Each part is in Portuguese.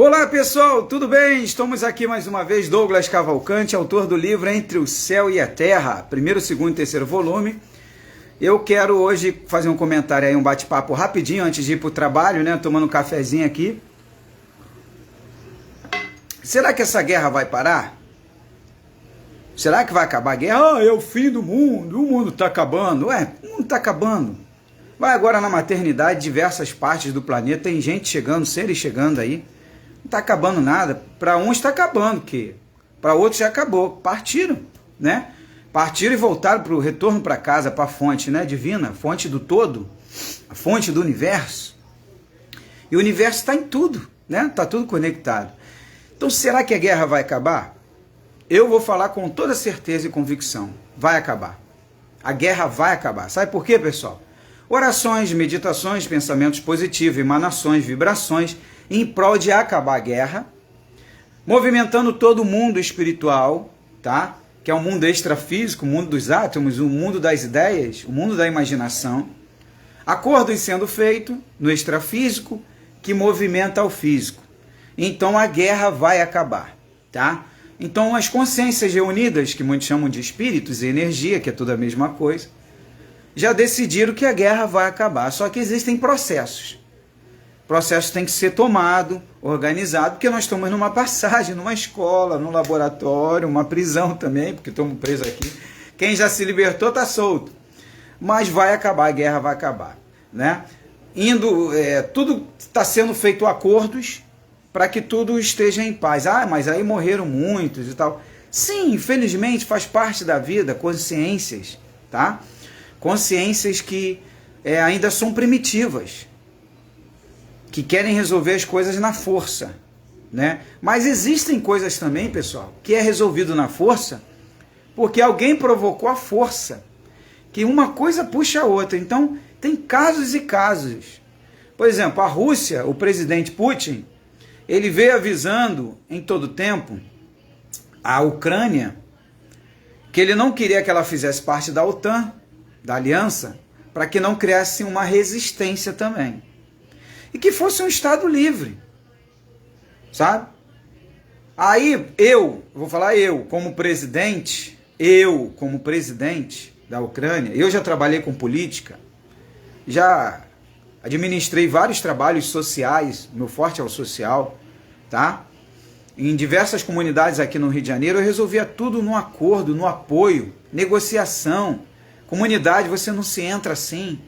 Olá pessoal, tudo bem? Estamos aqui mais uma vez, Douglas Cavalcante, autor do livro Entre o Céu e a Terra, primeiro, segundo e terceiro volume. Eu quero hoje fazer um comentário aí, um bate-papo rapidinho antes de ir para o trabalho, né? Tomando um cafezinho aqui. Será que essa guerra vai parar? Será que vai acabar a guerra? Ah, é o fim do mundo, o mundo está acabando. Ué, o mundo está acabando. Vai agora na maternidade, diversas partes do planeta, tem gente chegando, seres chegando aí. Não está acabando nada. Para uns está acabando, que para outros já acabou. Partiram, né? Partiram e voltaram para o retorno para casa, para a fonte, né, divina, fonte do todo, a fonte do universo. E o universo está em tudo, né? Está tudo conectado. Então, será que a guerra vai acabar? Eu vou falar com toda certeza e convicção. Vai acabar. A guerra vai acabar. Sabe por quê, pessoal? Orações, meditações, pensamentos positivos, emanações, vibrações em prol de acabar a guerra, movimentando todo o mundo espiritual, tá? Que é o mundo extrafísico, o mundo dos átomos, o mundo das ideias, o mundo da imaginação. Acordos sendo feitos no extrafísico que movimenta o físico. Então a guerra vai acabar, tá? Então as consciências reunidas, que muitos chamam de espíritos e energia, que é tudo a mesma coisa, já decidiram que a guerra vai acabar. Só que existem processos. Processo tem que ser tomado, organizado, porque nós estamos numa passagem, numa escola, num laboratório, uma prisão também, porque estamos presos aqui. Quem já se libertou está solto. Mas vai acabar, a guerra vai acabar, né? Tudo está sendo feito acordos para que tudo esteja em paz. Ah, mas aí morreram muitos e tal. Sim, infelizmente faz parte da vida, consciências, tá? Consciências que ainda são primitivas, que querem resolver as coisas na força, né? Mas existem coisas também, pessoal, que é resolvido na força porque alguém provocou a força, que uma coisa puxa a outra. Então, tem casos e casos. Por exemplo, a Rússia, o presidente Putin, ele veio avisando em todo tempo a Ucrânia que ele não queria que ela fizesse parte da OTAN, da aliança, para que não criasse uma resistência também. E que fosse um Estado livre, sabe? Aí eu como presidente da Ucrânia, eu já trabalhei com política, já administrei vários trabalhos sociais, meu forte é o social, tá? Em diversas comunidades aqui no Rio de Janeiro, eu resolvia tudo no acordo, no apoio, negociação. Comunidade, você não se entra assim,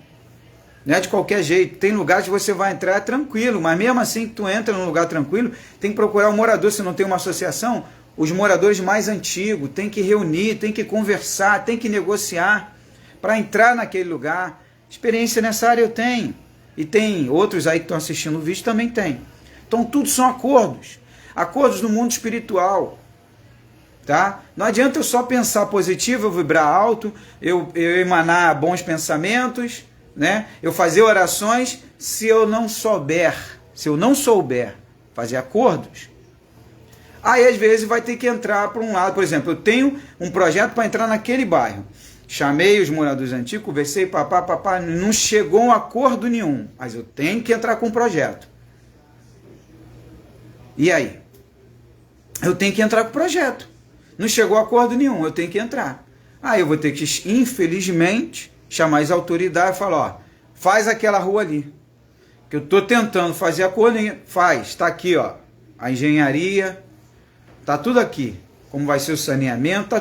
não é de qualquer jeito. Tem lugares que você vai entrar tranquilo, mas mesmo assim que tu entra num lugar tranquilo, tem que procurar um morador. Se não tem uma associação, os moradores mais antigos, tem que reunir, tem que conversar, tem que negociar para entrar naquele lugar. Experiência nessa área eu tenho. E tem outros aí que estão assistindo o vídeo também tem. Então tudo são acordos. Acordos no mundo espiritual. Tá? Não adianta eu só pensar positivo, eu vibrar alto, eu emanar bons pensamentos, né? Eu fazer orações, se eu não souber fazer acordos, aí às vezes vai ter que entrar para um lado. Por exemplo, eu tenho um projeto para entrar naquele bairro, chamei os moradores antigos, conversei, papá, não chegou a um acordo nenhum, mas eu tenho que entrar com um projeto. E aí? Eu tenho que entrar com o projeto. Não chegou a acordo nenhum, eu tenho que entrar. Aí eu vou ter que, infelizmente, chamar as autoridades e falar, ó, faz aquela rua ali. Que eu estou tentando fazer acordo, faz, está aqui, ó, a engenharia, está tudo aqui. Como vai ser o saneamento, está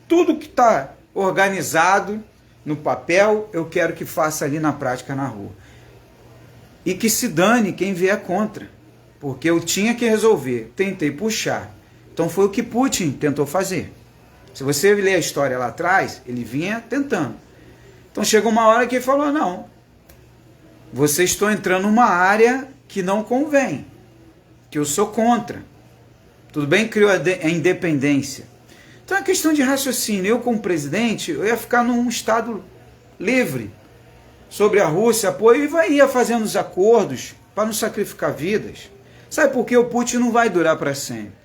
tudo que está organizado no papel, eu quero que faça ali na prática na rua. E que se dane quem vier contra. Porque eu tinha que resolver, tentei puxar. Então foi o que Putin tentou fazer. Se você ler a história lá atrás, ele vinha tentando. Então chegou uma hora que ele falou, não, vocês estão entrando numa área que não convém, que eu sou contra. Tudo bem que criou a independência. Então é questão de raciocínio. Eu como presidente, eu ia ficar num estado livre sobre a Rússia, apoio, e ia fazendo os acordos para não sacrificar vidas. Sabe por que o Putin não vai durar para sempre?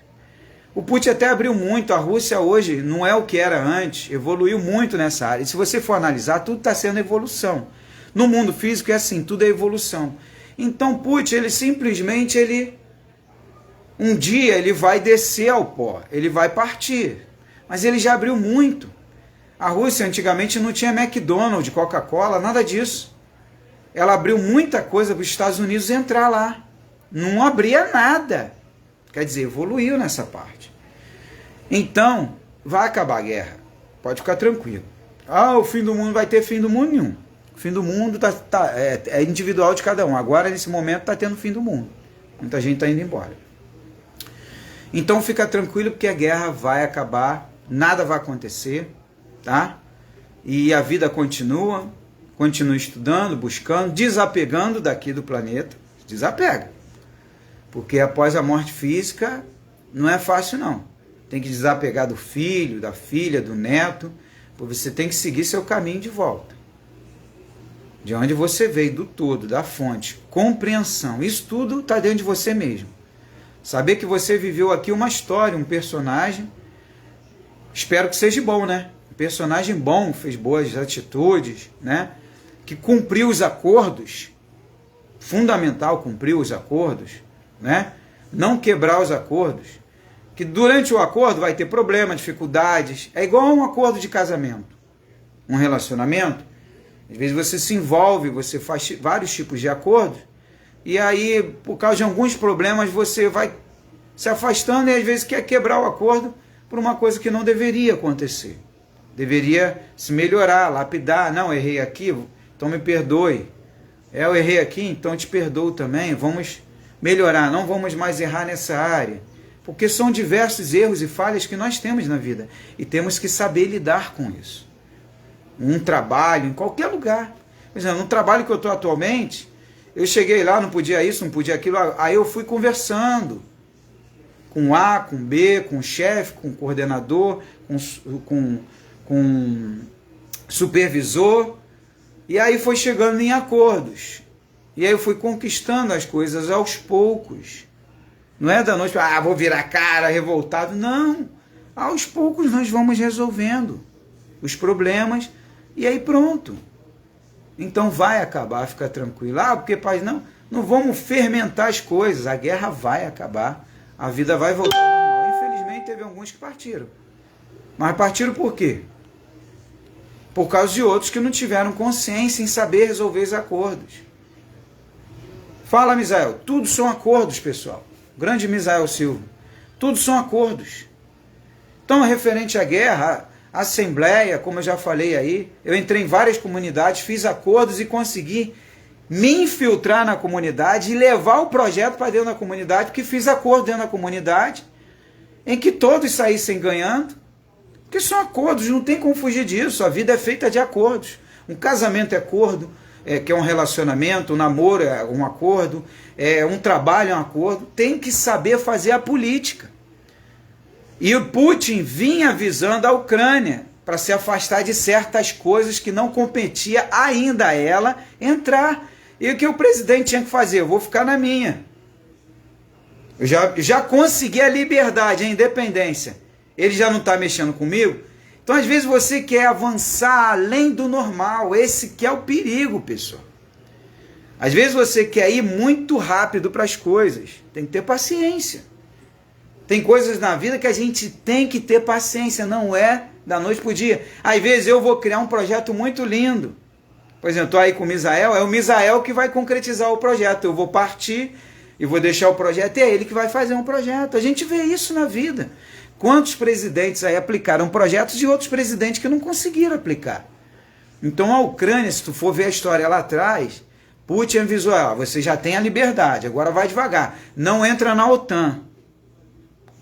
O Putin até abriu muito, a Rússia hoje não é o que era antes, evoluiu muito nessa área. E se você for analisar, tudo está sendo evolução. No mundo físico é assim, tudo é evolução. Então Putin, ele simplesmente Um dia ele vai descer ao pó, ele vai partir. Mas ele já abriu muito. A Rússia antigamente não tinha McDonald's, Coca-Cola, nada disso. Ela abriu muita coisa para os Estados Unidos entrar lá. Não abria nada. Quer dizer, evoluiu nessa parte. Então, vai acabar a guerra. Pode ficar tranquilo. Ah, o fim do mundo vai ter fim do mundo nenhum. O fim do mundo é individual de cada um. Agora, nesse momento, está tendo fim do mundo. Muita gente está indo embora. Então, fica tranquilo porque a guerra vai acabar. Nada vai acontecer. Tá? E a vida continua. Continua estudando, buscando, desapegando daqui do planeta. Desapega. Porque após a morte física, não é fácil não. Tem que desapegar do filho, da filha, do neto, porque você tem que seguir seu caminho de volta. De onde você veio, do todo, da fonte, compreensão. Isso tudo está dentro de você mesmo. Saber que você viveu aqui uma história, um personagem. Espero que seja bom, né? Um personagem bom, fez boas atitudes, né? Que cumpriu os acordos. Fundamental cumprir os acordos, né? Não quebrar os acordos. Que durante o acordo vai ter problema, dificuldades. É igual a um acordo de casamento. Um relacionamento. Às vezes você se envolve, você faz vários tipos de acordos. E aí, por causa de alguns problemas, você vai se afastando e às vezes quer quebrar o acordo por uma coisa que não deveria acontecer. Deveria se melhorar, lapidar. Não, errei aqui, então me perdoe. Eu errei aqui, então te perdoo também. Vamos melhorar, não vamos mais errar nessa área. Porque são diversos erros e falhas que nós temos na vida. E temos que saber lidar com isso. Um trabalho, em qualquer lugar. Por exemplo, no trabalho que eu estou atualmente, eu cheguei lá, não podia isso, não podia aquilo. Aí eu fui conversando. Com A, com B, com o chefe, com o coordenador, com supervisor. E aí foi chegando em acordos. E aí eu fui conquistando as coisas aos poucos. Não é da noite para, vou virar cara, revoltado. Não. Aos poucos nós vamos resolvendo os problemas e aí pronto. Então vai acabar, fica tranquilo. Porque, pai, não vamos fermentar as coisas. A guerra vai acabar. A vida vai voltar ao normal. Infelizmente teve alguns que partiram. Mas partiram por quê? Por causa de outros que não tiveram consciência em saber resolver os acordos. Fala, Misael. Tudo são acordos, pessoal. Grande Misael Silva. Tudo são acordos. Então, referente à guerra, a assembleia, como eu já falei aí, eu entrei em várias comunidades, fiz acordos e consegui me infiltrar na comunidade e levar o projeto para dentro da comunidade, porque fiz acordo dentro da comunidade, em que todos saíssem ganhando, porque são acordos, não tem como fugir disso, a vida é feita de acordos. Um casamento é acordo, que é um relacionamento, um namoro é um acordo, um trabalho é um acordo, tem que saber fazer a política. E o Putin vinha avisando a Ucrânia para se afastar de certas coisas que não competia ainda a ela entrar. E o que o presidente tinha que fazer? Eu vou ficar na minha. Eu já consegui a liberdade, a independência. Ele já não está mexendo comigo? Então, às vezes, você quer avançar além do normal. Esse que é o perigo, pessoal. Às vezes, você quer ir muito rápido para as coisas. Tem que ter paciência. Tem coisas na vida que a gente tem que ter paciência. Não é da noite para o dia. Às vezes, eu vou criar um projeto muito lindo. Por exemplo, estou aí com o Misael. É o Misael que vai concretizar o projeto. Eu vou partir e vou deixar o projeto. E é ele que vai fazer um projeto. A gente vê isso na vida. Quantos presidentes aí aplicaram projetos de outros presidentes que não conseguiram aplicar? Então a Ucrânia, se tu for ver a história lá atrás, Putin avisou, você já tem a liberdade, agora vai devagar. Não entra na OTAN.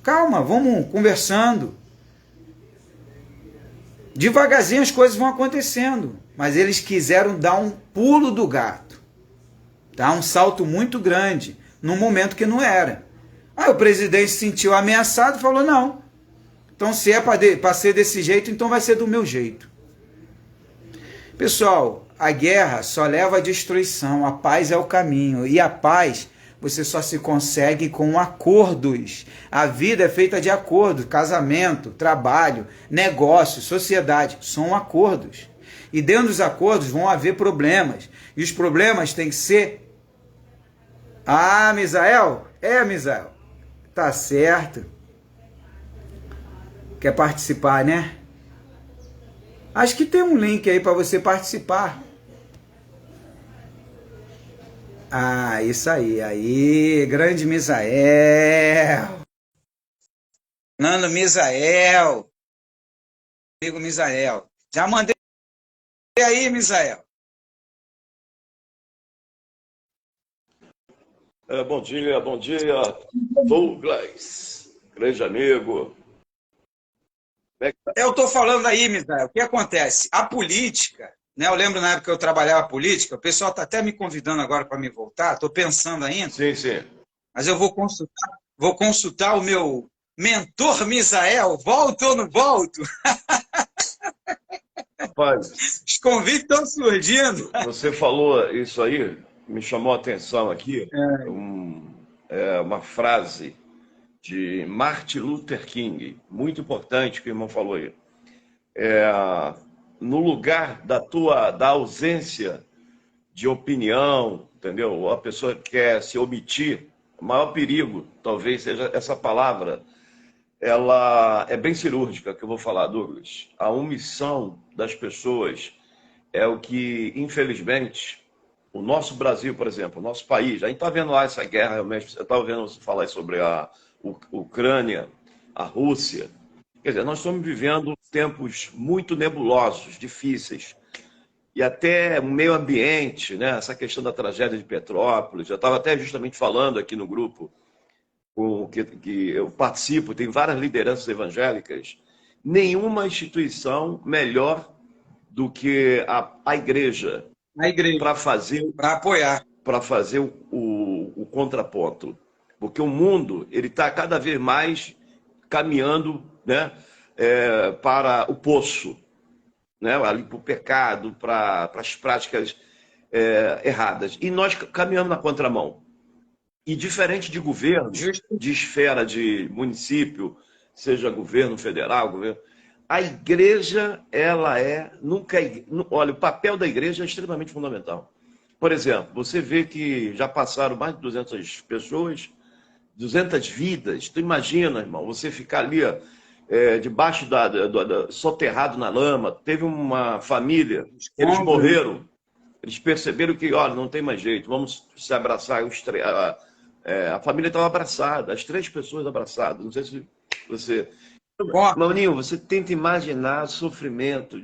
Calma, vamos conversando. Devagarzinho as coisas vão acontecendo. Mas eles quiseram dar um pulo do gato. Tá? Um salto muito grande, num momento que não era. Aí o presidente se sentiu ameaçado e falou, não. Então, se é para ser desse jeito, então vai ser do meu jeito. Pessoal, a guerra só leva à destruição, a paz é o caminho. E a paz você só se consegue com acordos. A vida é feita de acordos, casamento, trabalho, negócio, sociedade, são acordos. E dentro dos acordos vão haver problemas. E os problemas têm que ser... Misael? Misael. Tá certo. Quer participar, né? Acho que tem um link aí para você participar. Ah, isso aí. Aí, grande Misael. Nando Misael. Amigo Misael. Já mandei aí, Misael. Bom dia, Douglas, grande amigo. Eu estou falando aí, Misael, o que acontece? A política, né? Eu lembro na época que eu trabalhava política, o pessoal está até me convidando agora para me voltar, estou pensando ainda, Sim, sim. mas eu vou consultar o meu mentor Misael, volto ou não volto? Rapaz, Os convites estão surgindo. você falou isso aí, me chamou a atenção aqui, uma frase de Martin Luther King, muito importante que o irmão falou aí. No lugar da ausência de opinião, entendeu? Ou a pessoa quer se omitir, o maior perigo, talvez seja essa palavra, ela é bem cirúrgica, que eu vou falar, Douglas. A omissão das pessoas é o que, infelizmente, o nosso Brasil, por exemplo, o nosso país, a gente está vendo lá essa guerra, realmente, eu estava vendo você falar sobre a Ucrânia, a Rússia. Quer dizer, nós estamos vivendo tempos muito nebulosos, difíceis. E até o meio ambiente, né? Essa questão da tragédia de Petrópolis, eu estava até justamente falando aqui no grupo com que eu participo, tem várias lideranças evangélicas, nenhuma instituição melhor do que a igreja A igreja, para apoiar. para fazer o contraponto. Porque o mundo ele está cada vez mais caminhando, né, para o poço, né, ali para o pecado, para as práticas erradas. E nós caminhamos na contramão. E diferente de governo, Justo. de esfera de município, seja governo federal, governo, a igreja, ela nunca olha, o papel da igreja é extremamente fundamental. Por exemplo, você vê que já passaram mais de 200 pessoas, 200 vidas. Tu imagina, irmão, você ficar ali debaixo soterrado na lama. Teve uma família, eles Compra. morreram, eles perceberam que, olha, não tem mais jeito, vamos se abraçar. A família estava abraçada, as 3 pessoas abraçadas. Não sei se você. Maurinho, você tenta imaginar sofrimento.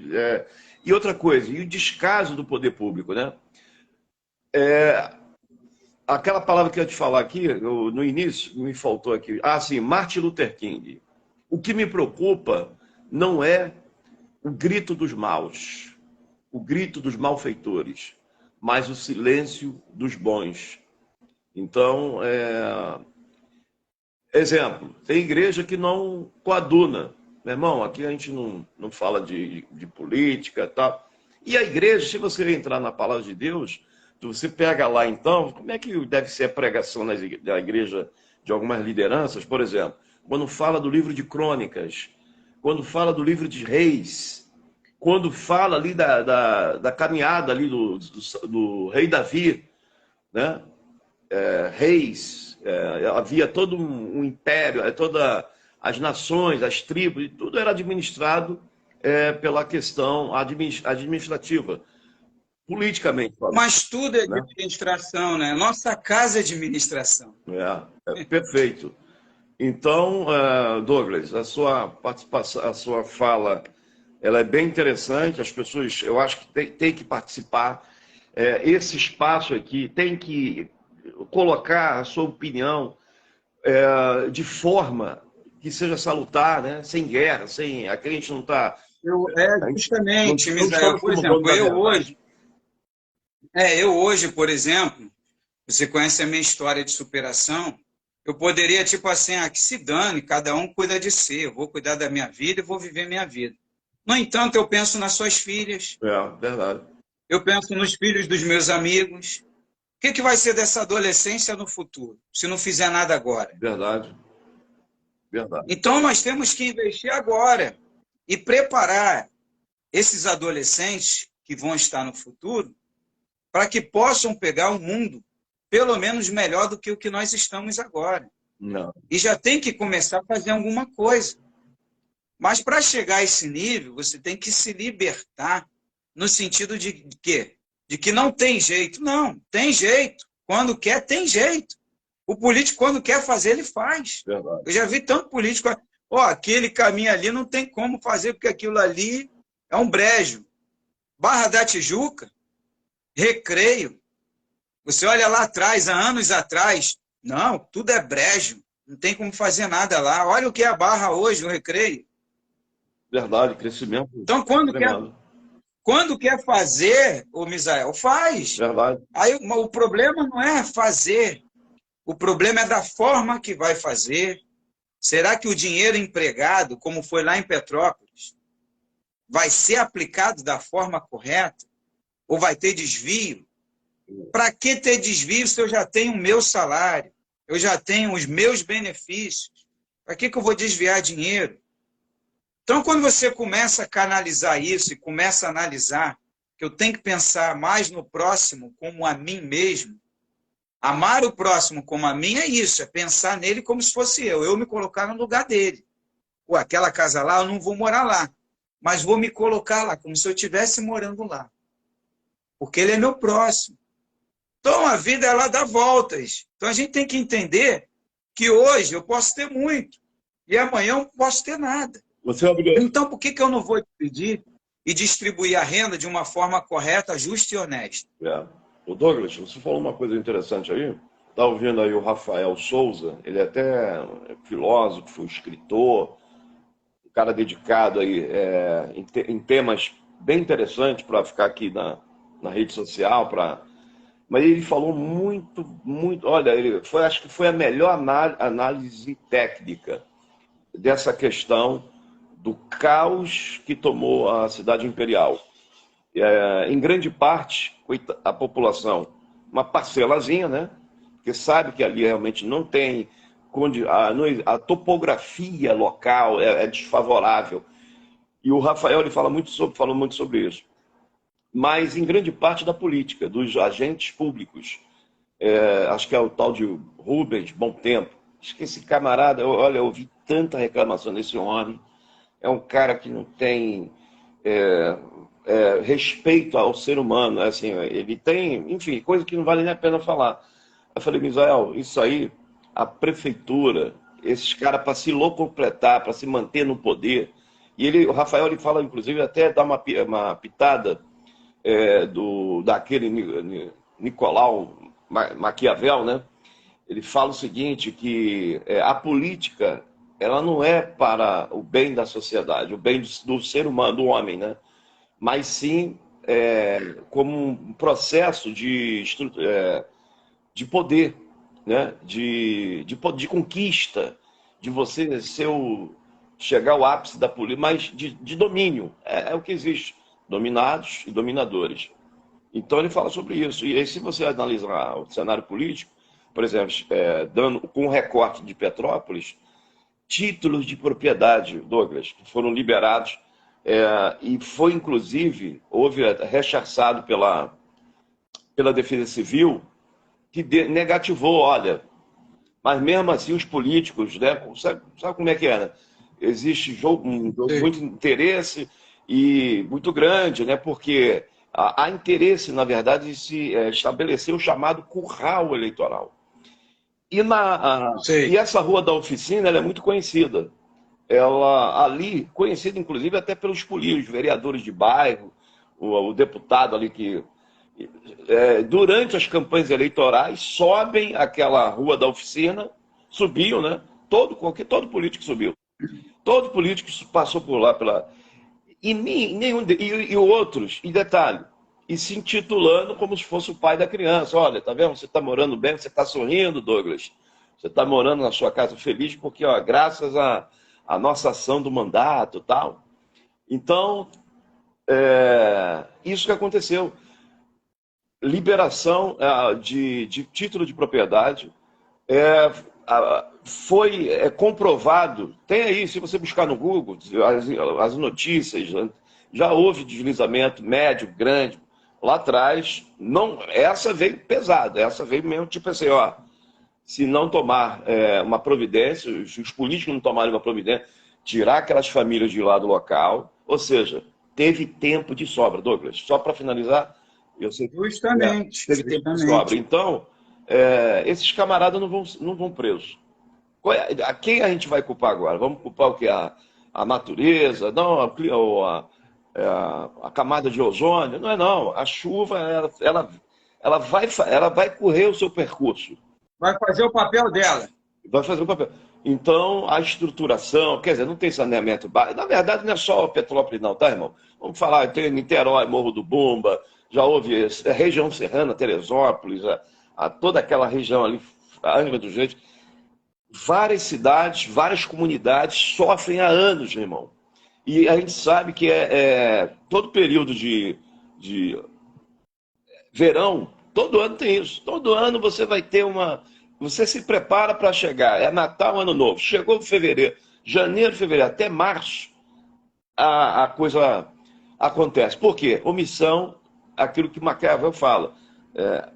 E outra coisa, e o descaso do poder público, né? Aquela palavra que eu ia te falar aqui, no início, me faltou aqui. Ah, sim, Martin Luther King. O que me preocupa não é o grito dos maus, o grito dos malfeitores, mas o silêncio dos bons. Então, exemplo, tem igreja que não coaduna. Meu irmão, aqui a gente não fala de política e tal. E a igreja, se você entrar na palavra de Deus, você pega lá então, como é que deve ser a pregação da igreja de algumas lideranças, por exemplo, quando fala do livro de Crônicas, quando fala do livro de Reis, quando fala ali da caminhada ali do rei Davi, né? Reis, havia todo um império, todas as nações, as tribos, tudo era administrado pela questão administrativa, politicamente falando. Mas tudo é Né? administração, né? Nossa casa é administração. Perfeito. Então, Douglas, a sua participação, a sua fala, ela é bem interessante. As pessoas, eu acho que tem que participar. Esse espaço aqui tem que colocar a sua opinião de forma que seja salutar, né? Sem guerra, sem. Aqui a gente não está. Justamente, Não Misael, estamos por como dono exemplo, da verdade. eu hoje, por exemplo, você conhece a minha história de superação, eu poderia, tipo assim, que se dane, cada um cuida de si, eu vou cuidar da minha vida e vou viver minha vida. No entanto, eu penso nas suas filhas, Verdade. eu penso nos filhos dos meus amigos. O que vai ser dessa adolescência no futuro, se não fizer nada agora? Verdade. Verdade. Então, nós temos que investir agora e preparar esses adolescentes que vão estar no futuro para que possam pegar o mundo pelo menos melhor do que o que nós estamos agora. Não, E já tem que começar a fazer alguma coisa. Mas para chegar a esse nível, você tem que se libertar no sentido de quê? De que não tem jeito. Não, tem jeito. Quando quer, tem jeito. O político, quando quer fazer, ele faz. verdade. Eu já vi tanto político. Ó, aquele caminho ali não tem como fazer, porque aquilo ali é um brejo. Barra da Tijuca, Recreio. Você olha lá atrás, há anos atrás, não, tudo é brejo. Não tem como fazer nada lá. Olha o que é a Barra hoje, o Recreio. Verdade, crescimento Então, tremendo. quando quer fazer, o Misael, faz. Verdade. Aí o problema não é fazer, o problema é da forma que vai fazer. Será que o dinheiro empregado, como foi lá em Petrópolis, vai ser aplicado da forma correta? Ou vai ter desvio? Para que ter desvio se eu já tenho o meu salário? Eu já tenho os meus benefícios? Para que eu vou desviar dinheiro? Então, quando você começa a canalizar isso e começa a analisar que eu tenho que pensar mais no próximo como a mim mesmo, amar o próximo como a mim é isso, é pensar nele como se fosse eu me colocar no lugar dele. Pô, aquela casa lá, eu não vou morar lá, mas vou me colocar lá, como se eu estivesse morando lá, porque ele é meu próximo. Então, a vida, ela dá voltas. Então, a gente tem que entender que hoje eu posso ter muito e amanhã eu não posso ter nada. Você abriu. Então, por que eu não vou dividir e distribuir a renda de uma forma correta, justa e honesta? É. O Douglas, você falou uma coisa interessante aí. Está ouvindo aí o Rafael Souza, ele é até filósofo, escritor, um cara dedicado aí em temas bem interessantes para ficar aqui na rede social, mas ele falou muito, muito. Olha, acho que foi a melhor análise técnica dessa questão do caos que tomou a cidade imperial. Em grande parte, a população, uma parcelazinha, né? Que sabe que ali realmente não tem a topografia local é desfavorável. E o Rafael ele falou muito sobre isso. Mas em grande parte da política, dos agentes públicos. Acho que é o tal de Rubens Bom Tempo. Acho que esse camarada, olha, eu ouvi tanta reclamação desse homem. É um cara que não tem respeito ao ser humano. Assim, ele tem, enfim, coisa que não vale nem a pena falar. Eu falei, Misael, isso aí, a prefeitura, esses caras, para se locupletar, para se manter no poder. O Rafael, ele fala, inclusive, até dá uma pitada daquele Nicolau Maquiavel, né? Ele fala o seguinte, que a política, ela não é para o bem da sociedade, o bem do ser humano, do homem, né? Mas sim como um processo de poder, né? De conquista, de você chegar ao ápice da política, mas de domínio. É o que existe, dominados e dominadores. Então ele fala sobre isso. E aí, se você analisar o cenário político, por exemplo, dando com o recorte de Petrópolis, títulos de propriedade, Douglas, que foram liberados, e foi inclusive, rechaçado pela Defesa Civil, que negativou, olha, mas mesmo assim os políticos, né, sabe como é que é, né? Existe um jogo de muito interesse e muito grande, né, porque há interesse, na verdade, de se estabelecer o chamado curral eleitoral. E essa Rua da Oficina ela é muito conhecida. Ela ali, conhecida inclusive até pelos políticos, vereadores de bairro, o deputado ali que, durante as campanhas eleitorais, sobem aquela Rua da Oficina, subiam, né? Todo político subiu. Todo político passou por lá. E outros, e detalhe, e se intitulando como se fosse o pai da criança. Olha, tá vendo? Você está morando bem, você está sorrindo, Douglas. Você está morando na sua casa feliz porque, ó, graças à nossa ação do mandato e tal. Então, isso que aconteceu. Liberação de título de propriedade foi comprovado. Tem aí, se você buscar no Google, as notícias, já houve deslizamento médio, grande. Lá atrás, não, essa veio pesada, essa veio mesmo tipo assim, ó, se não tomar uma providência, se os políticos não tomarem uma providência, tirar aquelas famílias de lá do local, ou seja, teve tempo de sobra, Douglas. Só para finalizar, eu sei que Justamente, teve tempo de sobra. justamente. Então, esses camaradas não vão presos. A quem a gente vai culpar agora? Vamos culpar o que? A natureza? Não, a camada de ozônio? Não é não. A chuva, ela vai correr o seu percurso. Vai fazer o papel dela. Vai fazer o papel. Então, a estruturação, quer dizer, não tem saneamento básico. Na verdade, não é só Petrópolis, não, tá, irmão? Vamos falar, tem Niterói, Morro do Bumba, já houve região serrana, Teresópolis, toda aquela região ali, a Angra dos Reis. Várias cidades, várias comunidades sofrem há anos, meu irmão. E a gente sabe que todo período de verão, todo ano tem isso. Todo ano você vai ter uma. Você se prepara para chegar. É Natal, Ano Novo. Chegou fevereiro, janeiro, fevereiro, até março, a coisa acontece. Por quê? Omissão, aquilo que Maquiavel fala.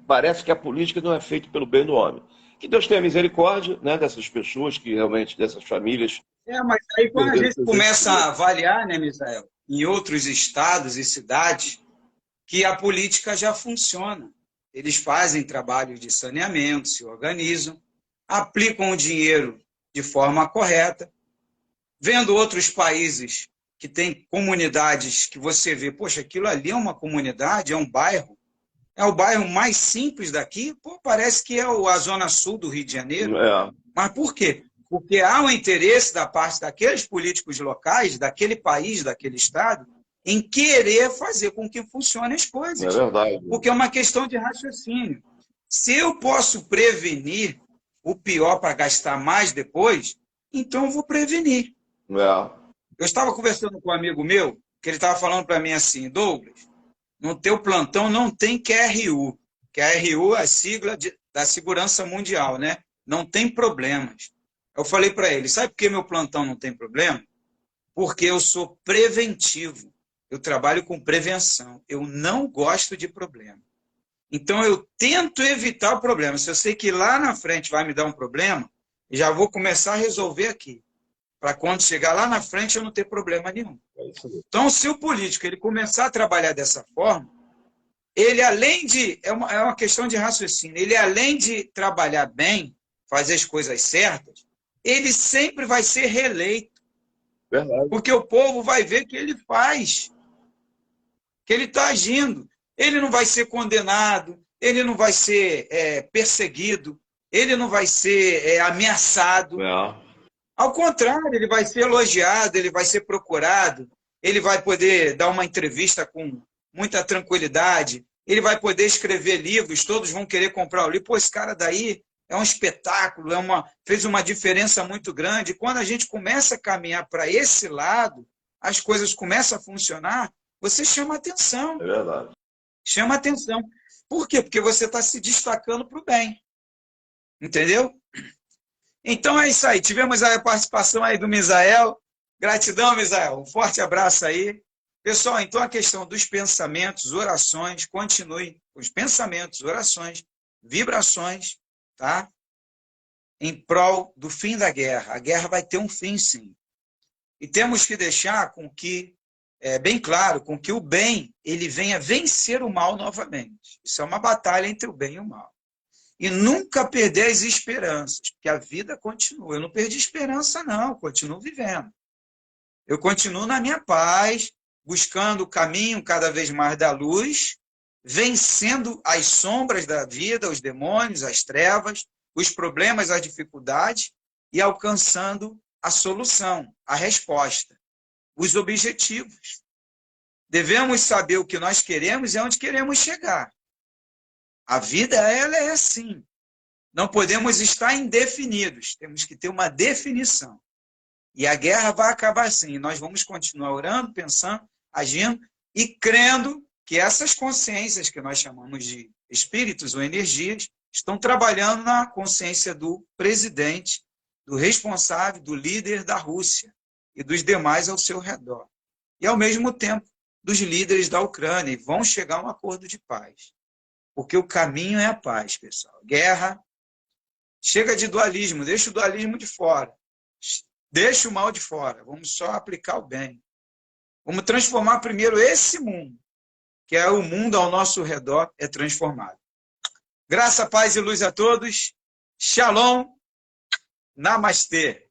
Parece que a política não é feita pelo bem do homem. Que Deus tenha misericórdia, né, dessas pessoas, que realmente, dessas famílias. Mas aí quando a Perderam gente seus entes começa a queridos. avaliar, né, Misael, em outros estados e cidades, que a política já funciona. Eles fazem trabalho de saneamento, se organizam, aplicam o dinheiro de forma correta, vendo outros países que têm comunidades que você vê, poxa, aquilo ali é uma comunidade, é um bairro, é o bairro mais simples daqui, pô, parece que é a zona sul do Rio de Janeiro. É, Mas por quê? Porque há um interesse da parte daqueles políticos locais, daquele país, daquele estado, em querer fazer com que funcionem as é coisas. verdade. Porque é uma questão de raciocínio. Se eu posso prevenir o pior para gastar mais depois, então eu vou prevenir. É, Eu estava conversando com um amigo meu, que ele estava falando para mim assim, Douglas, no teu plantão não tem QRU. QRU é a sigla da Segurança Mundial, né? Não tem problemas. Eu falei para ele, sabe por que meu plantão não tem problema? Porque eu sou preventivo. Eu trabalho com prevenção. Eu não gosto de problema. Então, eu tento evitar o problema. Se eu sei que lá na frente vai me dar um problema, já vou começar a resolver aqui. Para quando chegar lá na frente, eu não ter problema nenhum. Então, se o político ele começar a trabalhar dessa forma, ele além de... É uma questão de raciocínio. Ele além de trabalhar bem, fazer as coisas certas, ele sempre vai ser reeleito. verdade. Porque o povo vai ver que ele faz, que ele está agindo. Ele não vai ser condenado, ele não vai ser perseguido, ele não vai ser ameaçado. É. Ao contrário, ele vai ser elogiado, ele vai ser procurado, ele vai poder dar uma entrevista com muita tranquilidade, ele vai poder escrever livros, todos vão querer comprar o livro. Pô, esse cara daí é um espetáculo, fez uma diferença muito grande. Quando a gente começa a caminhar para esse lado, as coisas começam a funcionar, você chama atenção. É verdade. Chama atenção. Por quê? Porque você está se destacando para o bem. Entendeu? Então é isso aí. Tivemos a participação aí do Misael. Gratidão, Misael. Um forte abraço aí. Pessoal, então a questão dos pensamentos, orações, continue com os pensamentos, orações, vibrações, tá? Em prol do fim da guerra. A guerra vai ter um fim, sim. E temos que deixar com que, bem claro, com que o bem ele venha vencer o mal novamente. Isso é uma batalha entre o bem e o mal. E nunca perder as esperanças, porque a vida continua. Eu não perdi esperança, não. Eu continuo vivendo. Eu continuo na minha paz, buscando o caminho cada vez mais da luz, vencendo as sombras da vida, os demônios, as trevas, os problemas, as dificuldades e alcançando a solução, a resposta, os objetivos. Devemos saber o que nós queremos e aonde queremos chegar. A vida, ela é assim. Não podemos estar indefinidos, temos que ter uma definição. E a guerra vai acabar assim. Nós vamos continuar orando, pensando, agindo e crendo que essas consciências que nós chamamos de espíritos ou energias estão trabalhando na consciência do presidente, do responsável, do líder da Rússia e dos demais ao seu redor. E, ao mesmo tempo, dos líderes da Ucrânia. E vão chegar a um acordo de paz. Porque o caminho é a paz, pessoal. Guerra Chega de dualismo, deixa o dualismo de fora. Deixa o mal de fora. Vamos só aplicar o bem. Vamos transformar primeiro esse mundo, que é o mundo ao nosso redor, é transformado. Graça, paz e luz a todos. Shalom. Namastê.